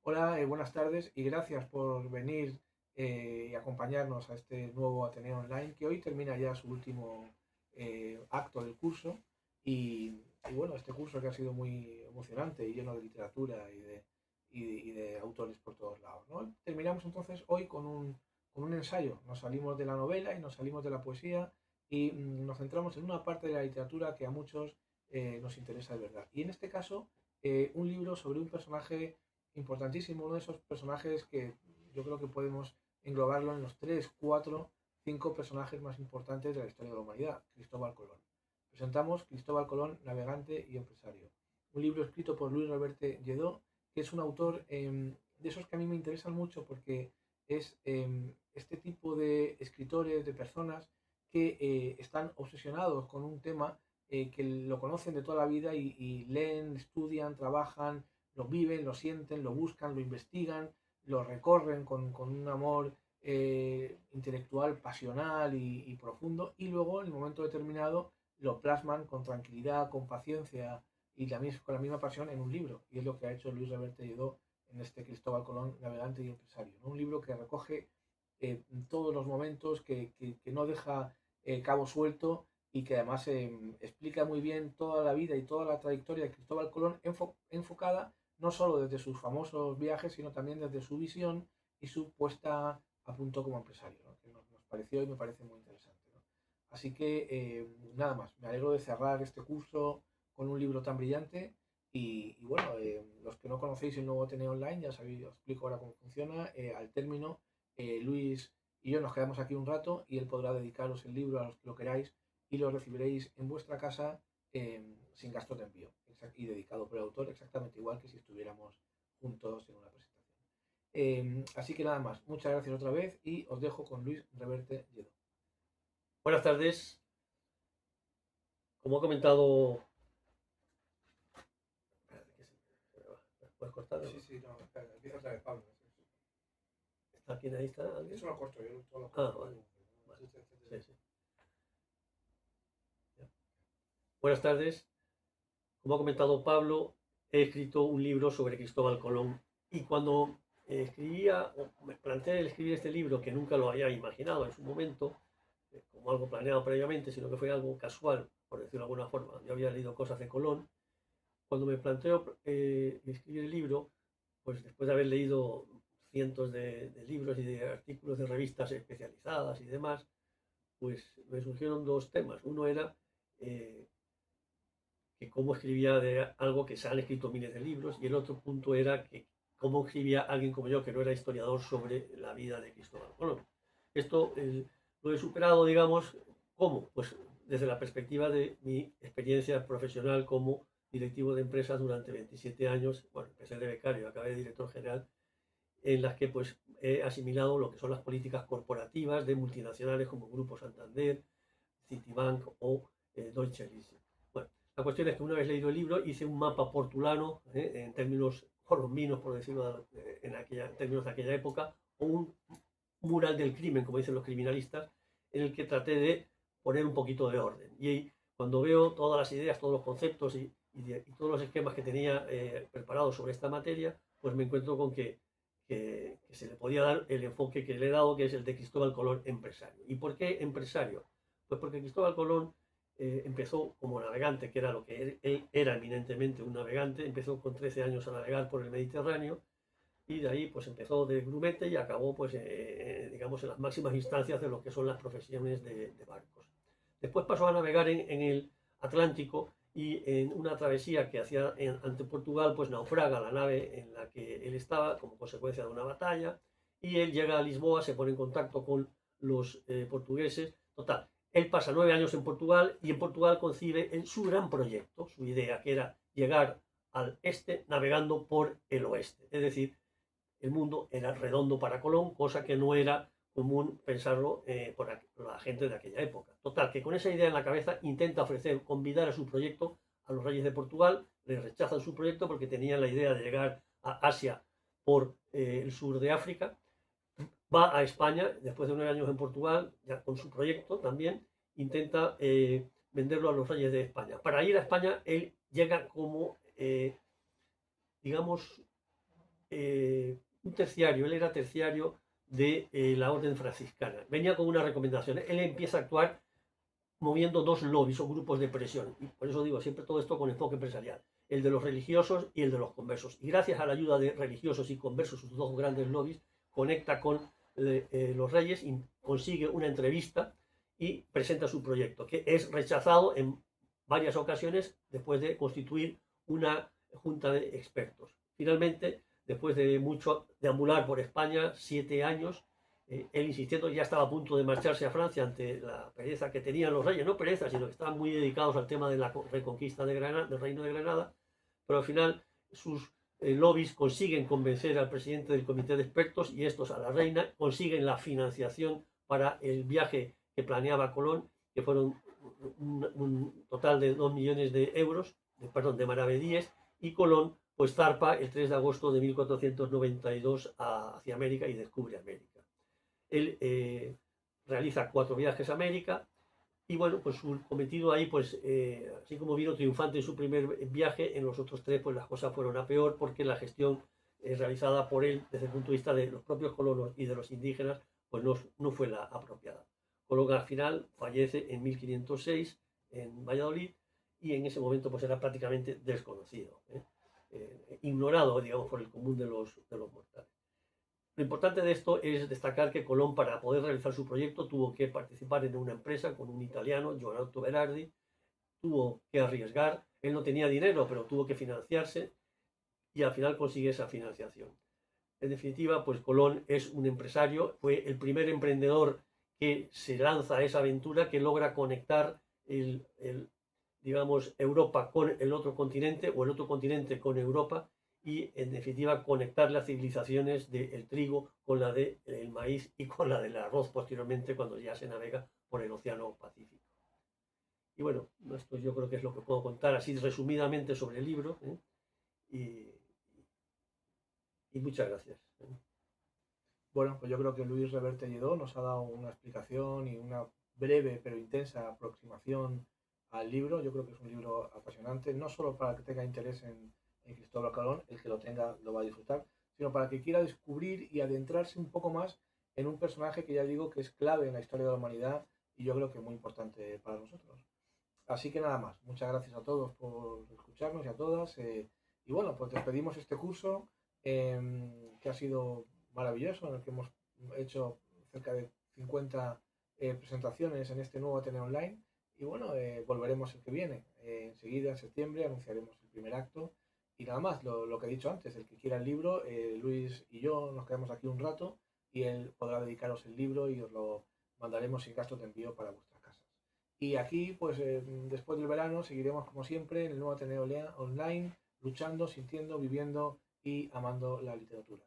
Hola, buenas tardes y gracias por venir y acompañarnos a este nuevo Ateneo Online que hoy termina ya su último acto del curso y bueno, este curso que ha sido muy emocionante y lleno de literatura y de autores por todos lados, ¿no? Terminamos entonces hoy con un ensayo, nos salimos de la novela y nos salimos de la poesía y nos centramos en una parte de la literatura que a muchos nos interesa de verdad. Y en este caso, un libro sobre un personaje importantísimo, uno de esos personajes que yo creo que podemos englobarlo en los 3, 4, 5 personajes más importantes de la historia de la humanidad, Cristóbal Colón. Presentamos Cristóbal Colón, navegante y empresario. Un libro escrito por Luis Reverte Lledó, que es un autor de esos que a mí me interesan mucho porque es este tipo de escritores, de personas que están obsesionados con un tema, que lo conocen de toda la vida y leen, estudian, trabajan, lo viven, lo sienten, lo buscan, lo investigan, lo recorren con un amor intelectual, pasional y profundo, y luego en el momento determinado lo plasman con tranquilidad, con paciencia y también con la misma pasión en un libro. Y es lo que ha hecho Luis Reverte Lledó en este Cristóbal Colón, navegante y empresario, ¿no? Un libro que recoge todos los momentos, que no deja cabo suelto y que además explica muy bien toda la vida y toda la trayectoria de Cristóbal Colón enfocada no solo desde sus famosos viajes, sino también desde su visión y su puesta a punto como empresario, ¿no? Que nos pareció y me parece muy interesante, ¿no? Así que nada más, me alegro de cerrar este curso con un libro tan brillante y bueno, los que no conocéis el nuevo Ateneo Online, ya sabéis, os explico ahora cómo funciona. Al término, Luis y yo nos quedamos aquí un rato y él podrá dedicaros el libro a los que lo queráis y lo recibiréis en vuestra casa sin gastos de envío y dedicado por el autor exactamente igual que si estuviéramos juntos en una presentación. Así que nada más, muchas gracias otra vez y os dejo con Luis Reverte Lledó. Buenas tardes. Como ha comentado, ¿puedes cortar? Sí, sí, no, espera, empieza otra vez, Pablo. ¿Está aquí? ¿Ahí está alguien? Eso lo corto yo, todo lo Ah, corto vale. luego. Vale. Sí, sí. Ya. Buenas tardes. Como ha comentado Pablo, he escrito un libro sobre Cristóbal Colón y cuando escribía, o me planteé el escribir este libro, que nunca lo había imaginado en su momento, como algo planeado previamente, sino que fue algo casual, por decirlo de alguna forma. Yo había leído cosas de Colón. Cuando me planteo escribir el libro, pues después de haber leído cientos de libros y de artículos de revistas especializadas y demás, pues me surgieron dos temas. Uno era eh, que cómo escribía de algo que se han escrito miles de libros, y el otro punto era que cómo escribía alguien como yo, que no era historiador, sobre la vida de Cristóbal Colón. Esto lo he superado, digamos, ¿cómo? Pues desde la perspectiva de mi experiencia profesional como directivo de empresas durante 27 años. Bueno, empecé de becario, acabé de director general, en las que pues he asimilado lo que son las políticas corporativas de multinacionales como Grupo Santander, Citibank o Deutsche Leasing. Bueno, la cuestión es que una vez leído el libro hice un mapa portulano, en términos colombinos, por decirlo en términos de aquella época, o un mural del crimen, como dicen los criminalistas, en el que traté de poner un poquito de orden. Y cuando veo todas las ideas, todos los conceptos y todos los esquemas que tenía preparados sobre esta materia, pues me encuentro con que se le podía dar el enfoque que le he dado, que es el de Cristóbal Colón empresario. ¿Y por qué empresario? Pues porque Cristóbal Colón empezó como navegante, que era lo que él era eminentemente un navegante. Empezó con 13 años a navegar por el Mediterráneo y de ahí pues empezó de grumete y acabó pues digamos en las máximas instancias de lo que son las profesiones de barcos. Después pasó a navegar en el Atlántico, y en una travesía que hacía ante Portugal pues naufraga la nave en la que él estaba como consecuencia de una batalla, y él llega a Lisboa, se pone en contacto con los portugueses. Total, él pasa 9 años en Portugal y en Portugal concibe su gran proyecto, su idea, que era llegar al este navegando por el oeste. Es decir, el mundo era redondo para Colón, cosa que no era común pensarlo por la gente de aquella época. Total, que con esa idea en la cabeza intenta convidar a su proyecto a los reyes de Portugal. Le rechazan su proyecto porque tenían la idea de llegar a Asia por el sur de África. Va a España, después de 9 años en Portugal, ya con su proyecto también, intenta venderlo a los reyes de España. Para ir a España, él llega como, digamos, un terciario, él era terciario de la orden franciscana. Venía con una recomendación. Él empieza a actuar moviendo dos lobbies o grupos de presión. Y por eso digo, siempre todo esto con enfoque empresarial. El de los religiosos y el de los conversos. Y gracias a la ayuda de religiosos y conversos, sus dos grandes lobbies, conecta con los reyes y consigue una entrevista y presenta su proyecto, que es rechazado en varias ocasiones después de constituir una junta de expertos. Finalmente, después de mucho deambular por España, 7 años, él insistiendo, ya estaba a punto de marcharse a Francia ante la pereza que tenían los reyes, no pereza, sino que estaban muy dedicados al tema de la reconquista de Granada, del Reino de Granada, pero al final sus lobbies consiguen convencer al presidente del comité de expertos y estos a la reina, consiguen la financiación para el viaje que planeaba Colón, que fueron un total de 2 millones de euros, de maravedíes, y Colón pues zarpa el 3 de agosto de 1492 hacia América y descubre América. Él realiza 4 viajes a América y bueno, pues su cometido ahí, pues así como vino triunfante en su primer viaje, en los otros 3 pues las cosas fueron a peor porque la gestión realizada por él desde el punto de vista de los propios colonos y de los indígenas pues no fue la apropiada. Colón al final fallece en 1506 en Valladolid y en ese momento pues era prácticamente desconocido, ignorado digamos por el común de los mortales. Lo importante de esto es destacar que Colón, para poder realizar su proyecto, tuvo que participar en una empresa con un italiano, Giovanotto Berardi, tuvo que arriesgar, él no tenía dinero, pero tuvo que financiarse y al final consigue esa financiación. En definitiva, pues Colón es un empresario, fue el primer emprendedor que se lanza a esa aventura, que logra conectar digamos, Europa con el otro continente o el otro continente con Europa y en definitiva conectar las civilizaciones del trigo con la del maíz y con la del arroz posteriormente cuando ya se navega por el Océano Pacífico. Y bueno, esto yo creo que es lo que puedo contar así resumidamente sobre el libro, y muchas gracias. Bueno, pues yo creo que Luis Reverte Lledó nos ha dado una explicación y una breve pero intensa aproximación al libro. Yo creo que es un libro apasionante, no solo para el que tenga interés en Cristóbal Colón, el que lo tenga lo va a disfrutar, sino para el que quiera descubrir y adentrarse un poco más en un personaje que ya digo que es clave en la historia de la humanidad y yo creo que muy importante para nosotros. Así que nada más, muchas gracias a todos por escucharnos y a todas. Y bueno, pues despedimos este curso que ha sido maravilloso, en el que hemos hecho cerca de 50 presentaciones en este nuevo Ateneo Online. Y bueno, volveremos el que viene. Enseguida, en septiembre, anunciaremos el primer acto. Y nada más, lo que he dicho antes, el que quiera el libro, Luis y yo nos quedamos aquí un rato y él podrá dedicaros el libro y os lo mandaremos sin gasto de envío para vuestras casas. Y aquí, pues después del verano, seguiremos como siempre en el nuevo Ateneo Online, luchando, sintiendo, viviendo y amando la literatura.